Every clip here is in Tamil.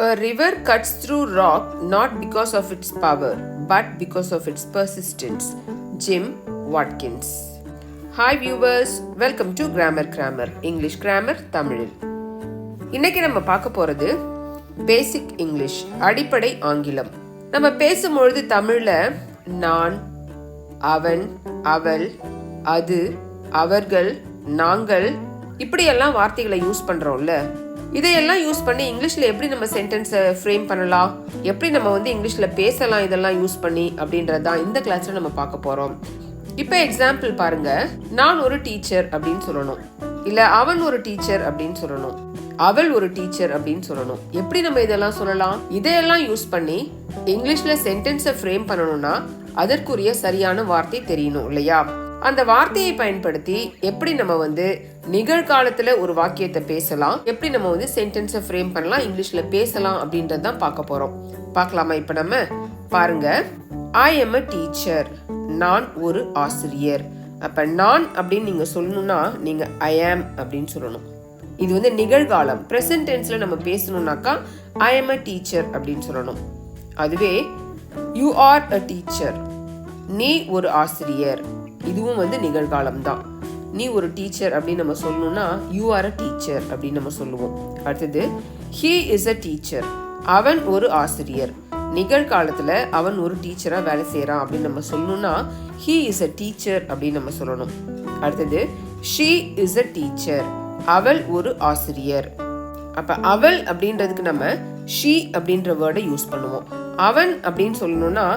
A river cuts through rock not because of its power, but because of its persistence. Jim Watkins. Hi viewers, welcome to Krammer English Grammar தமிழில். இன்னைக்கு நம்ம பார்க்க போறது பேசிக் இங்கிலீஷ், அடிப்படை ஆங்கிலம். நம்ம பேசும்பொழுது தமிழ்ல நான், அவன், அவள், அது, அவர்கள், நாங்கள் இப்படியெல்லாம் வார்த்தைகளை யூஸ் பண்றோம்ல. இதையெல்லாம் யூஸ் பண்ணி இங்கிலீஷ்ல எப்படி நம்ம சென்டென்ஸை ஃப்ரேம் பண்ணலாம், எப்படி நம்ம இங்கிலீஷ்ல பேசலாம் இதெல்லாம் யூஸ் பண்ணி அப்படின்றதான் இந்த கிளாஸ்ல நம்ம பார்க்க போறோம். இப்போ எக்ஸாம்பிள் பாருங்க. நான் ஒரு டீச்சர் அப்படின்னு சொல்லணும், இல்ல அவன் ஒரு டீச்சர் அப்படின்னு சொல்லணும், அவள் ஒரு டீச்சர் அப்படின்னு சொல்லணும். எப்படி நம்ம இதெல்லாம் சொல்லலாம்? இதையெல்லாம் யூஸ் பண்ணி இங்கிலீஷ்ல சென்டென்ஸை ஃப்ரேம் பண்ணணும்னா அதற்குரிய சரியான வார்த்தை தெரியணும் இல்லையா? அந்த வார்த்தையை பயன்படுத்தி எப்படி நம்ம நிகழ்காலத்துல ஒரு வாக்கியத்தை பேசலாம், எப்படி நம்ம சென்டென்ஸை ஃப்ரேம் பண்ணலாம், இங்கிலீஷ்ல பேசலாம் அப்படின்றதான் பார்க்க போறோம். பார்க்கலாமா? இப்ப நம்ம பாருங்க. I am a teacher. நான் ஒரு ஆசிரியர். அப்ப நான் அப்படின்னு நீங்க சொல்லணும்னா நீங்க I am அப்படின்னு சொல்லணும். இது நிகழ்காலம், பிரசன்ட் டென்ஸ்ல நம்ம பேசணும்னாக்கா I am a teacher அப்படின்னு சொல்லணும். அதுவே you are a teacher, நீ ஒரு ஆசிரியர், இதுவும் நிகழ்காலம் தான். நீ ஒரு டீச்சர் அப்படின்னு நம்ம சொல்லணும்னா யூ ஆர் அ டீச்சர் அப்படின்னு நம்ம சொல்லுவோம். அடுத்தது he is a teacher, அவன் ஒரு ஆசிரியர். நிகழ்காலத்துல அவன் ஒரு டீச்சரா வேலை செய்யறான் அப்படின்னு நம்ம சொல்லணும்னா he is a teacher அப்படின்னு நம்ம சொல்லணும். அடுத்தது she is a teacher, அவள் ஒரு ஆசிரியர். அப்ப அவள் அப்படின்றதுக்கு நம்ம she அப்படின்ற வேர்டை யூஸ் பண்ணுவோம். அவன் அப்படின்னு சொல்லணும்னா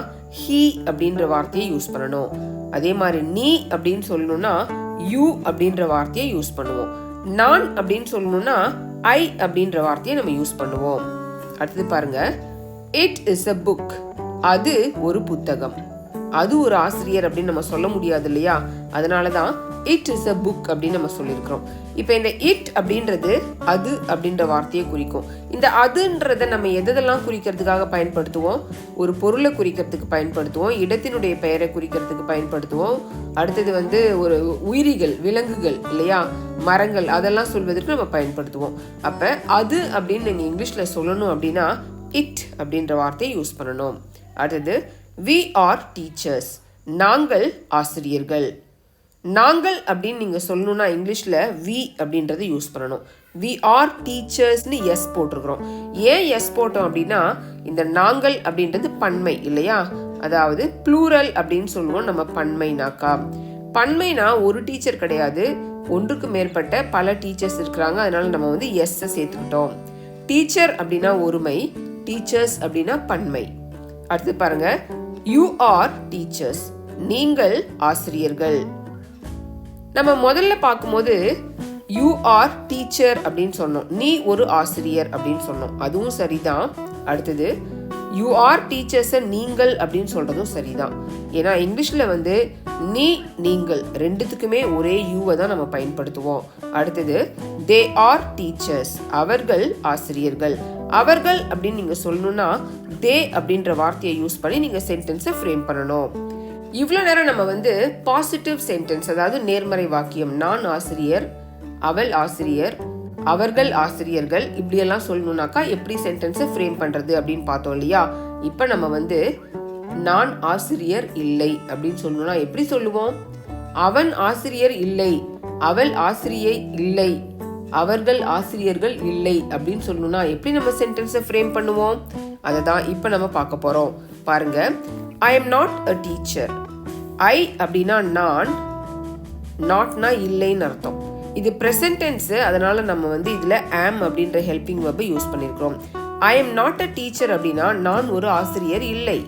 he அப்படின்ற வார்த்தையை யூஸ் பண்ணணும். அதே மாதிரி நீ அப்படின்னு சொல்லணும்னா யூ அப்படின்ற வார்த்தையை யூஸ் பண்ணுவோம். நான் அப்படின்னு சொல்லணும்னா ஐ அப்படின்ற வார்த்தையை நம்ம யூஸ் பண்ணுவோம். அடுத்தது பாருங்க. இட் இஸ் a book, அது ஒரு புத்தகம். அது ஒரு ஆசிரியர் அப்படின்னு நம்ம சொல்ல முடியாது இல்லையா? அதனாலதான் இட் இஸ் a book அப்படின்னு நம்ம சொல்லியிருக்கிறோம். இப்ப இந்த இட் அப்படின்றது அது அப்படின்ற வார்த்தையை குறிக்கும். இந்த அதுன்றத நம்ம எதெல்லாம் குறிக்கிறதுக்காக பயன்படுத்துவோம்? ஒரு பொருளை குறிக்கிறதுக்கு பயன்படுத்துவோம், இடத்தினுடைய பெயரை குறிக்கிறதுக்கு பயன்படுத்துவோம். அடுத்தது ஒரு உயிரிகள், விலங்குகள் இல்லையா, மரங்கள், அதெல்லாம் சொல்வதற்கு நம்ம பயன்படுத்துவோம். அப்ப அது அப்படின்னு நீங்க இங்கிலீஷ்ல சொல்லணும் அப்படின்னா இட் அப்படின்ற வார்த்தையை யூஸ் பண்ணணும். அடுத்தது we are teachers, நாங்கள் ஆசிரியர்கள். நாங்கள் அப்படின்னு நீங்க சொல்லணும்னா இங்கிலீஷ்ல we அப்படின்றத யூஸ் பண்ணணும். we are teachersனு எஸ் போட்டிருக்கிறோம். ஏன் எஸ் போட்டோம் அப்படின்னா இந்த நாங்கள் அப்படின்றது பன்மை இல்லையா? அதாவது ப்ளூரல் அப்படின்னு சொல்லுவோம் நம்ம பன்மைனாக்கா. பன்மைனா ஒரு டீச்சர் கிடையாது, ஒன்றுக்கு மேற்பட்ட பல டீச்சர்ஸ் இருக்கிறாங்க. அதனால நம்ம எஸ் சேர்த்துக்கிட்டோம். டீச்சர் அப்படின்னா ஒருமை, டீச்சர்ஸ் அப்படின்னா பன்மை. அடுத்து பாருங்க. you are teachers, நீங்கள் ஆசிரியர்கள். நம்ம முதல்ல பார்க்கும்போது you are teacher அப்படின்னு சொன்னோம், நீ ஒரு ஆசிரியர் அப்படின்னு சொன்னோம், அதுவும் சரிதான். அடுத்தது you are teachers நீங்கள் அப்படின்னு சொல்றதும் சரிதான். ஏன்னா இங்கிலீஷ்ல நீ, நீங்கள் ரெண்டுத்துக்குமே ஒரே யூவை தான் நம்ம பயன்படுத்துவோம். அடுத்தது they are teachers, அவர்கள் ஆசிரியர்கள். அவர்கள் அப்படின்னு நீங்க சொல்லணும்னா they அப்படின்ற வார்த்தையை யூஸ் பண்ணி நீங்க சென்டென்ஸை ஃப்ரேம் பண்ணணும். இவ்வளவு நேரம் நம்ம பாசிட்டிவ் சென்டென்ஸ், அதாவது நேர்மறை வாக்கியம், நான் ஆசிரியர், அவள் ஆசிரியர், அவர்கள் ஆசிரியர்கள், இப்படியெல்லாம் சொல்லணும்னாக்கா எப்படி சென்டென்ஸை ஃப்ரேம் பண்றது அப்படின்னு பார்த்தோம் இல்லையா? இப்ப நம்ம நான் ஆசிரியர் இல்லை அப்படின்னு சொல்லணும்னா எப்படி சொல்லுவோம்? அவன் ஆசிரியர் இல்லை, அவள் ஆசிரியை இல்லை, அவர்கள் ஆசிரியர்கள் இல்லை அப்படின்னு சொல்லணும்னா எப்படி நம்ம சென்டென்ஸை ஃப்ரேம் பண்ணுவோம்? அதை தான் இப்போ நம்ம பார்க்க போறோம். பாருங்க. I am not a teacher. I அப்படின்னா நான், நாட்னா இல்லைன்னு அர்த்தம். இது பிரசன்ட் டென்ஸ், அதனால நம்ம இதுல am அப்படின்ற ஹெல்பிங் வெர்பை யூஸ் பண்ணிருக்கிறோம். ஐ எம் நாட் அ டீச்சர் அப்படின்னா நான் ஒரு ஆசிரியர் இல்லை.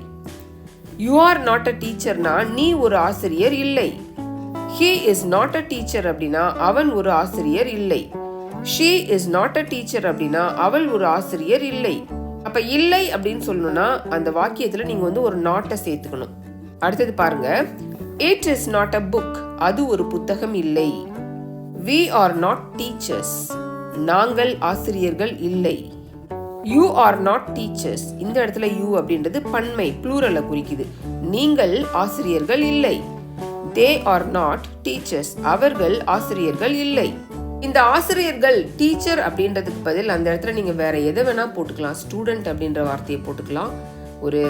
யூ ஆர் நாட் அ டீச்சர்னா நீ ஒரு ஆசிரியர் இல்லை. he is not a teacher அப்படின்னா அவன் ஒரு ஆசிரியர் இல்லை. she is not a teacher அப்படின்னா அவள் ஒரு ஆசிரியர் இல்லை. அப்ப இல்லை அப்படின்னு சொல்லணும்னா அந்த வாக்கியத்துல நீங்க ஒரு நாட்டை சேர்த்துக்கணும். அடுத்தது பாருங்க. it is not a book, அது ஒரு புத்தகம் இல்லை. we are not teachers, நாங்கள் ஆசிரியர்கள் இல்லை. you are not teachers, இந்த இடத்துல you அப்படின்றது பன்மை, ப்ளூரலை குறிக்குது. நீங்கள் ஆசிரியர்கள் இல்லை. they are not teachers, அவர்கள் ஆசிரியர்கள் இல்லை. இந்த ஆசிரியர்கள் டீச்சர் அப்படின்றதுக்கு பதில் அந்த இடத்துல நீங்கள் வேற எதை வேணால் போட்டுக்கலாம். ஸ்டூடெண்ட் அப்படின்ற வார்த்தையை போட்டுக்கலாம், ஒரு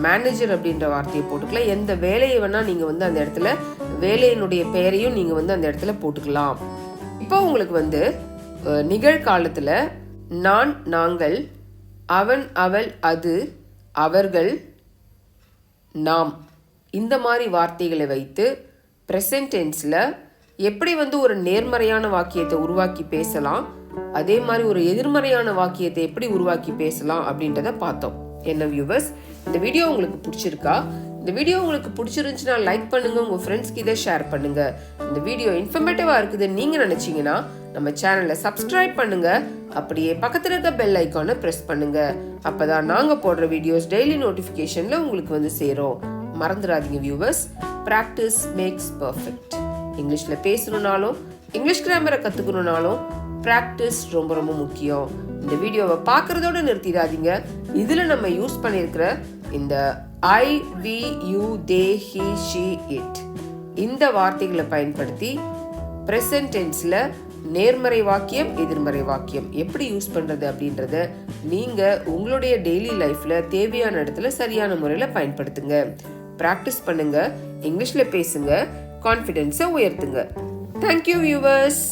மேனேஜர் அப்படின்ற வார்த்தையை போட்டுக்கலாம், எந்த வேலையை வேணால் நீங்கள் வந்து அந்த இடத்துல வேலையினுடைய பெயரையும் நீங்கள் வந்து அந்த இடத்துல போட்டுக்கலாம். இப்போ உங்களுக்கு நிகழ்காலத்தில் நான், நாங்கள், அவன், அவள், அது, அவர்கள், நாம் இந்த மாதிரி வார்த்தைகளை வைத்து ப்ரெசன்ட் டென்ஸில் எப்படி ஒரு நேர்மறையான வாக்கியத்தை உருவாக்கி பேசலாம், அதே மாதிரி ஒரு எதிர்மறையான வாக்கியத்தை எப்படி உருவாக்கி பேசலாம் அப்படின்றத பார்த்தோம். என்ன வியூவர்ஸ், இந்த வீடியோ உங்களுக்கு பிடிச்சிருக்கா? இந்த வீடியோ உங்களுக்கு பிடிச்சிருந்துச்சுன்னா லைக் பண்ணுங்க, உங்க ஃப்ரெண்ட்ஸ்க்கு இதை ஷேர் பண்ணுங்க. இந்த வீடியோ இன்ஃபர்மேட்டிவா இருக்குதுன்னு நீங்க நினைச்சீங்கன்னா நம்ம சேனலை சப்ஸ்கிரைப் பண்ணுங்க, அப்படியே பக்கத்துல இருக்க பெல் ஐக்கானை பிரஸ் பண்ணுங்க. அப்பதான் நாங்க போடுற வீடியோஸ் டெய்லி நோட்டிபிகேஷன்ல உங்களுக்கு சேரும். மறந்துடாதீங்க வியூவர்ஸ், பிராக்டிஸ் மேக்ஸ் பர்ஃபெக்ட். இங்கிலீஷ்ல பேசணும்னாலும் இங்கிலீஷ் கிராமரை கத்துக்கணும்னாலும் பிராக்டிஸ் ரொம்ப ரொம்ப முக்கியம். இந்த வீடியோவை பார்க்கறதோட நிறுத்திடாதீங்க. இதுல நம்ம யூஸ் பண்ணியிருக்கிற இந்த I, we, you, they, he, she, it இந்த வார்த்தைகளை பயன்படுத்தி ப்ரெசன்ட் டென்ஸ்ல நேர்மறை வாக்கியம், எதிர்மறை வாக்கியம் எப்படி யூஸ் பண்றது அப்படின்றத நீங்க உங்களுடைய டெய்லி லைஃப்ல தேவையான இடத்துல சரியான முறையில பயன்படுத்துங்க. பிராக்டிஸ் பண்ணுங்க, இங்கிலீஷ்ல பேசுங்க, கான்ஃபிடென்ஸை உயர்த்துங்க. Thank you viewers.